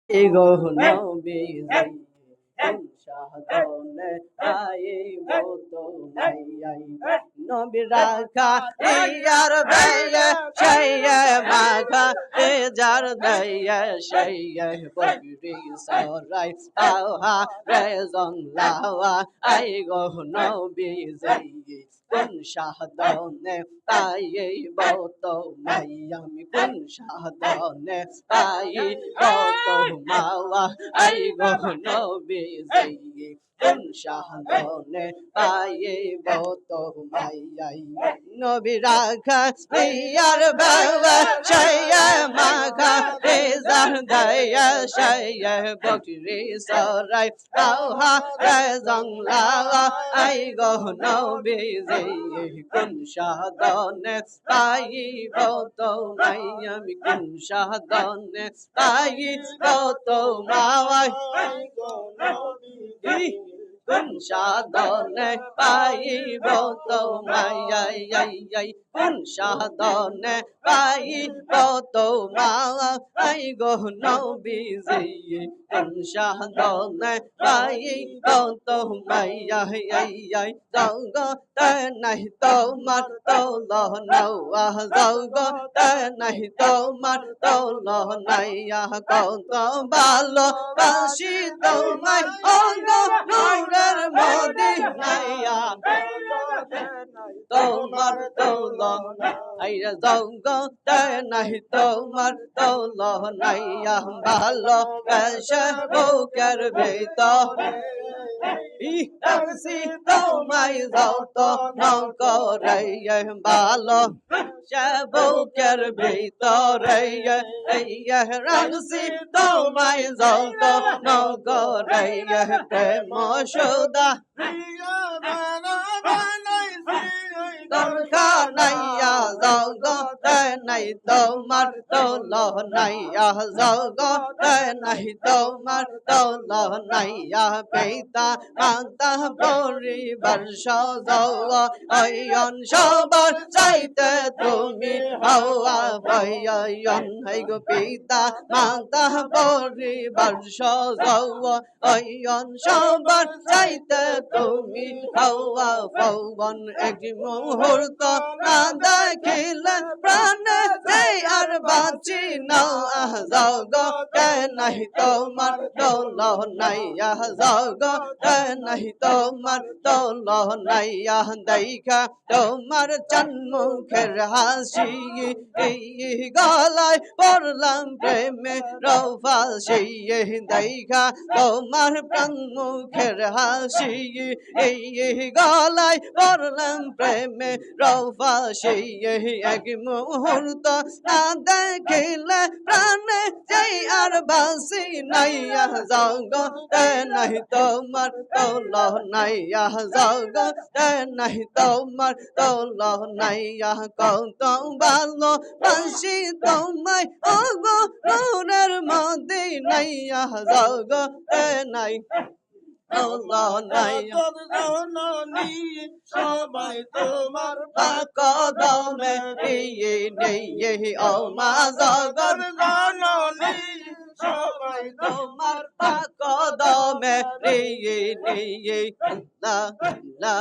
Ego nobby shahadone ai moto mai nobby rakha yar beye shaye makha jar daye shaye bogri sarai aha rezon lawa ai go nobby kun shahadone ai moto mai ami kun shahadone ai moto mawa ai go no busy kun shahadone ai moto mai ai no biraka yar bawa shaya maka izar daya shaya bokri sarai auha rezong lawa ai go no busy kun shahadone ai moto mai ami kun shahadone ai moto mawai kun shahadone ai moto mai ai kun shahadone ai moto mawai go no busy kun shahadone ai moto mai ai dong go ta này tô mắt tô lò nâu dâu go ta này tô mắt tô lò này còn tô ba lô ba si tô mai on go nung ra mò đi này tô mắt tô lò ai dâu go ta này tô mắt tô lò này ba lô ba sa vô kar be to y si tô mai dâu to non có rầy ba lo cha vô kar bị to rầy răng si tô mai dâu to non có rầy để mò sơ ta con khá này dâu có tên này tô mắt tô lò này dâu có tên này tô mắt tô lò này bị ta mang ta bồ ri bần sơ dâu ơi yon sơ bần say tê tu mi hậu vậy yon hay go bị ta mang ta bồ ri bần sơ dâu ơi yon sơ bần say tê tu mi hậu phâu bần ek মুহূর্ত না দেখিলে প্রাণে এই আর বাঁচি না যাও গো কে নাই তোমার দৌল নাই যাও গো কে নাই তোমার দৌল নাই দেখা তোমার চন্মুখের হাসি এই গলায় পড়লাম প্রেমে রফাসি দেখা তোমার প্রাণ মুখের হাসি এই গলায় পড়লাম প্রেমে রফাসি এক মুহূর্ত না দেখিলে প্রাণে যেই আর বাসি নাই যাও গো নাই তোমার দৌল নাই যাও গো নাই তোমার দৌল নাই কত ভালো বাসি তোমায় ও গো নূরের মদিনায় যাও গো নাই Allah নাই সবাই তোমার কদমে নিয়ে ও মা জগৎ জননী সবাই তোমার কদমে নিয়ে লা লা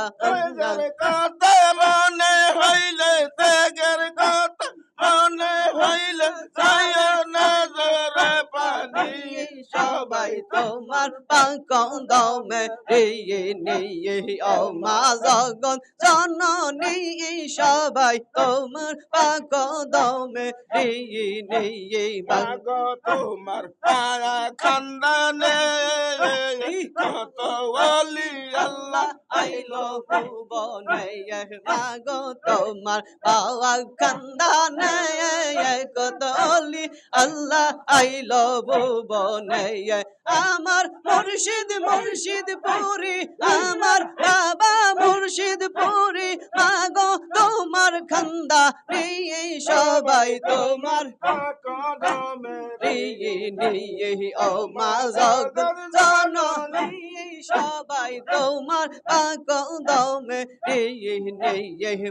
কথা মনে হইলে তেগের কথা মনে হইলে পানি সবাই তোমার কদমে নিয়ে ও মা জগৎ জননী সবাই তোমার কদমে নিয়ে মাগো তোমার পায়া খান্দানে কত ওলি আল্লাহ আইলো ভুবনে মাগো তোমার পায়া খান্দানে কত ওলি আল্লাহ আইলো ভুবনে আমার মুর্শিদ মুর্শিদ পুরি আমার বাবা মুর্শিদ পুরি মাগো তোমার খান্দা নিয়ে সবাই তোমার কদমে নিয়ে ও মা জগৎ জননী সবাই তোমার কদমে নিয়ে